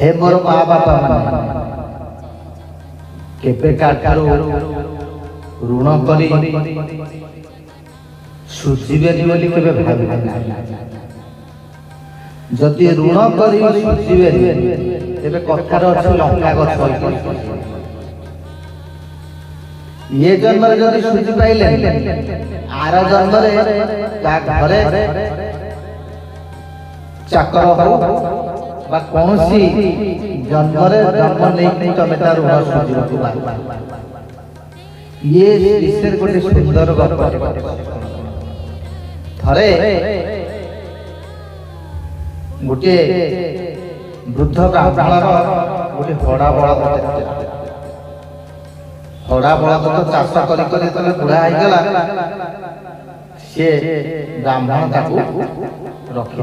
हे मोर माँ बापा माने केबे काठारू ऋण करी सुझिबेनी बोली केबे भाबिबेनी। जदि ऋण करी सुझिबेनी तेबे कथार अछि लंका गछ ये जन्म जदि सुझि पाइले आर जन्म ता घरे चाकर हो बा कोनसी जन्म जन्म नहीं तमे तार ऋण सुझिबा। ये विषय गोटे सुंदर गप थरे गोटे वृद्ध ब्राह्मणर गोटे हड़ा बलद तो चाष कर बुढ़ा होगला सी ब्राह्मण रखी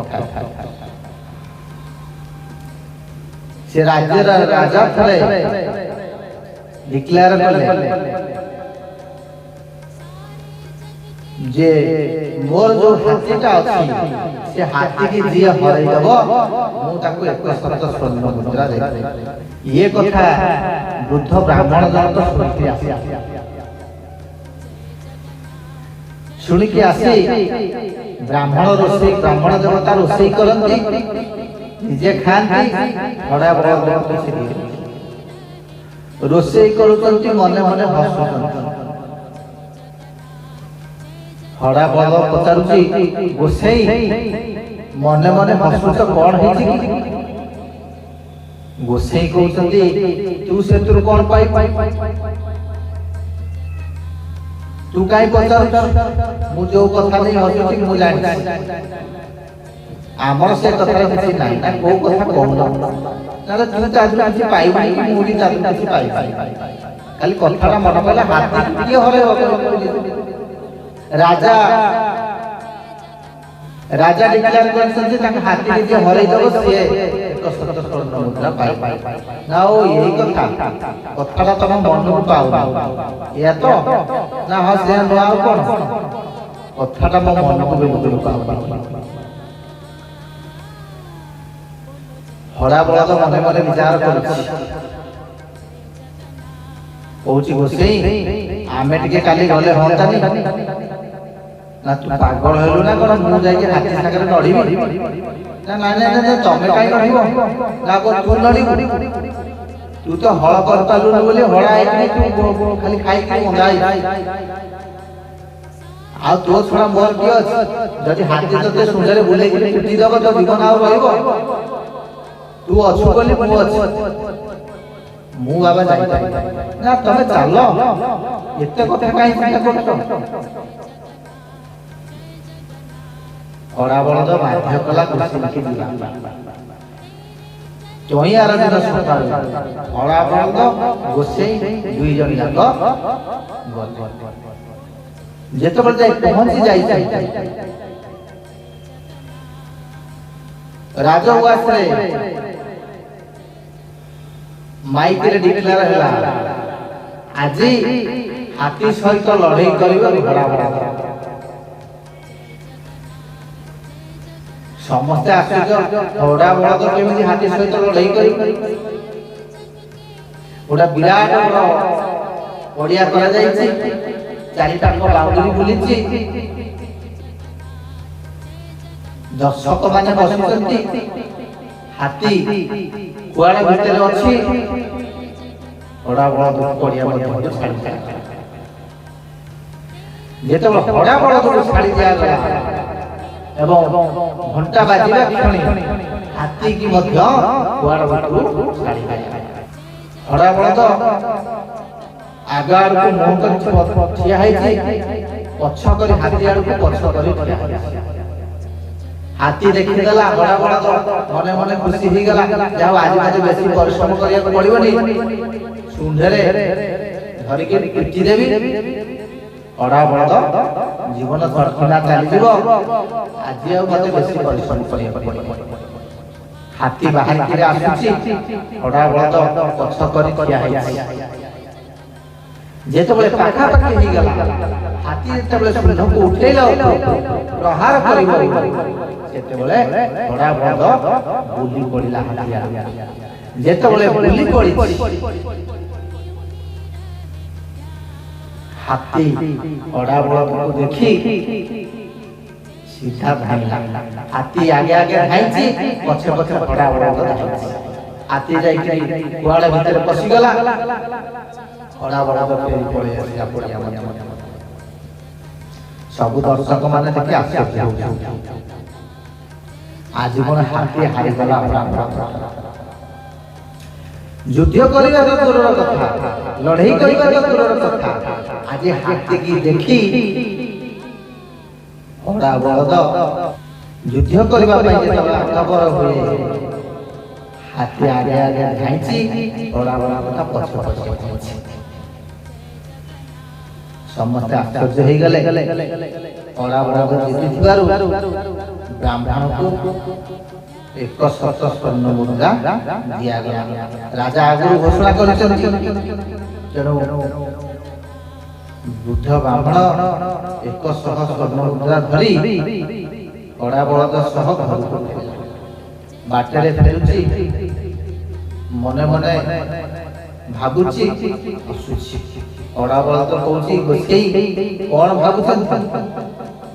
से राज्य राजा थरे डिक्लेयर कले जे मोर जो हाथीटा अछि से हाथी की जिया हरै दबो मु ताको 100 स्वर्ण मुद्रा दे। ये कथा वृद्ध ब्राह्मण जन सुनी के आसी ब्राह्मण रोषे ब्राह्मण देवता रोषे करंती निजे खांती बड़ा बड़ा रोषे करूचंती मने मने हसुचंती। हड़ा बल पचारुची गोसाई मने मने हसुच कौन है गोसाई कहते तू से तू कौन पाई तू कहीं पचार मु जो कथा नहीं हसुची मु जानी आमर से कथा किसी नहीं ना को कथा कहून ना तू चादर किसी पाई नहीं मुड़ी चादर किसी पाई खाली कथाटा मन पड़े हाथी ये हरे राजा राजा डिक्लेयर करछन ताके हाथी के जे हरै दबो से 100 स्वर्ण मुद्रा पाई ना ओ यही कथाटा तुम मन को पाउ या तो ना ह से न आ कोन कथाटा मो मन को बिल्कुल पाउ हड़ा बड़ा तो मने मने विचार करछि पहुंची गोसई आमे टिके काली गले होंतानी ना तू पागल हेलु ना कोन मु जाई के हाथी सागर लड़ीबी ना ना ना तमे काई लड़ीबो ना को तू लड़ी तू तो हळ कर पालु न बोली हळा एक तू खाली खाई खाई मंगाई आ तो थोड़ा मोर कियो जदि हाथी तो ते सुंदर बुले के पिटी दबो तो जीवन आ रहइबो तू अछु बोली मु अछि मु बाबा जाई ना तमे चलो एते कथा काई चिंता करतो हड़ा बलद बाध्य कला गोसाई के दिला तोई आराधना सकाळ हड़ा बलद गोसाई दुई जन जाक जेते बल जाई पहुंची जाई राजउवास रे माइक रे डिक्लेयर हला आजी हाथी सहित लड़ाई करिबा बड़ा बड़ा समस्त आश्चर्य हड़ा बलद केमिति हाथी सहित लड़ाई करी गोटा विराट पड़िया करा जायछि चारिटा बाउंड्री बुलिछि दर्शक माने बसुचंती हाथी कुआड़ा भितर अछि हड़ा बलद पड़िया मध्ये छाड़ी जेते हड़ा बलद छाड़ी दिया एवं घंटा बाजिबा क्षणी हाथी की मध्य कुआड़ भितरु छाड़ी दिया। हड़ा बलद आगार को मुंह कर ठिया है पछ कर हाथी आड़ को पछ कर ठिया हाथी देखि गला हड़ा बलद मने मने खुशी ही गला जाओ आज आज बेसी परिश्रम करिया को पड़िबनी सुंदरे धरि के पिटी देबी हड़ा बलद जीवन सरखना चली जीवो आज आ मते बेसी परिश्रम करिया पड़िबो हाथी बाहर के आसुची हड़ा बलद पछ कर ठिया है जेतबले पाखा पाखी ही गला हाथी जेतबले सुंढ को उठेला प्रहार करिबो ସେତେବେଳେ ଘୋଡ଼ା ବଳଦ ବୁଲି ପଡ଼ିଲା ହାତୀ ଯେତେବେଳେ ବୁଲି ପଡ଼ିଛି ହାତୀ ଘୋଡ଼ା ବଳଦକୁ ଦେଖି सीधा धाइला हाथी आगे आगे धाइची पछे पछे घोड़ा बळद धाइची हाथी जाई कुआडे भीतर पसी गला घोड़ा बळद फेरी पळे आसी आपड़िया मध्य सब दर्शक माने देखि आश्चर्य हो आज कोन हाथी हारि गला युद्ध करिबा तो दूरर कथा लड़ाई करिबा तो दूरर कथा आज हाथी की देखी घोड़ा बळद युद्ध करबा पई जेतबे आगबर होए हाथी आगे आगे धाइची घोड़ा बळद पछ पछ समस्त आश्चर्य हो गले घोड़ा बळद जीति थिबारु ब्राह्मण को एक शत स्वर्ण मुद्रा दिया गया राजा आगु घोषणा करिसथि तेणु बुद्ध ब्राह्मण 100 स्वर्ण मुद्रा धरी घोड़ा बळद सह घरକୁ बाटरे फेरुची मने मने भाबुची हसुची घोड़ा बळद कहूची गोसेई कोन भाबुछन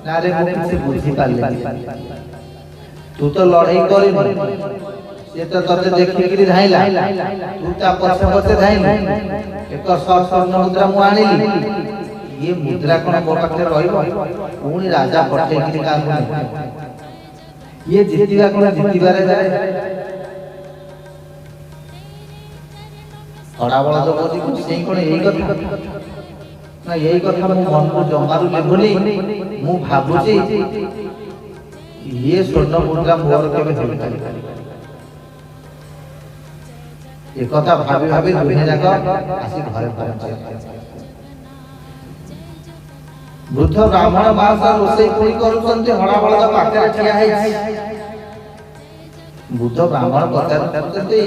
ना रे मु किछ बुझी पाले तू तो लड़ाई करिन से तो तते देखि कि धाइला तू ता पछे पछे धाइल 100 स्वर्ण मुद्रा मु आनिली ये मुद्रा कोन मो पाखे रहिबो पुनी राजा पठे कि काम ये जितिबा कोन जितिबारे जाय घोड़ा बळद बोली कुछ सेई कोन एई कथा ना एई कथा मो मन को जमारु लेबुली मु भाबुची ये स्वर्ण मुद्रा मोर केबे होई ए कथा भाबी भाबी दुहे जाक आसी घरे पहुंचे वृद्ध ब्राह्मण मास रोषेई पुणी करूछन्ते घोड़ा बळद पाखे ठिया है वृद्ध ब्राह्मण पचारुछन्ते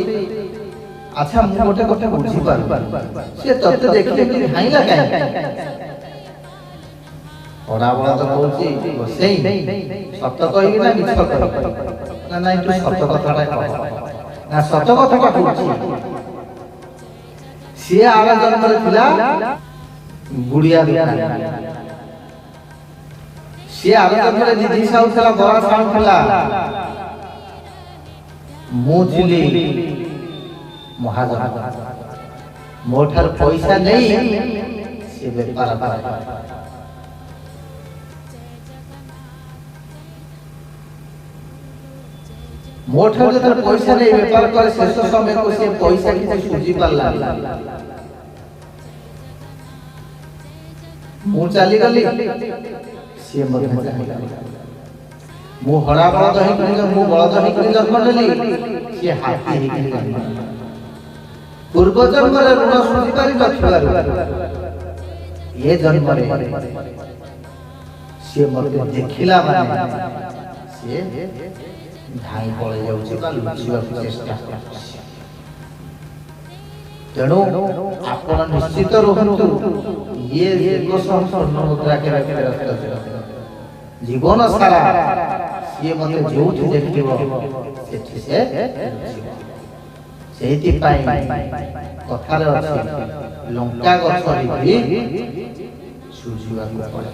अच्छा मु गोटे गोटे बुझी पार से तते देखले कि हाइला काई घोड़ा बळद कहूची रोषेई सत कहिबी ना मिछ कहिबी ना नाही तू सत कथाटा कह ना सत कथाटा कहूची से आला जन्म रे थिला गुड़िया दुकान से आला जन्म रे दीदी साउ थिला बड़ा साउ थिला मु थिली महाजन मोठार पैसा नहीं से व्यापार कर मोठार जतर पैसा नहीं व्यापार करे शेष समय को से पैसा किसी सुझी पाला मु चली गली से मधे चली मु हड़ा बळद हे कि मु बळद हे कि जन्म नेली से हाथी हे कि जन्म पूर्व जन्म रे ऋण सुझी पारि नथिबारु ये जन्म रे से मते देखिला माने से धाई पळे जाउछि बा लुचिबा चेष्टा करछि तेणु आपण निश्चित रहंतु ये एक स्वर्ण मुद्रा के जीवन सारा ये मते जोउथि देखिबो सेठी से सेठी पाई कथारे अछि लंका गछ रि सुझिबा पड़े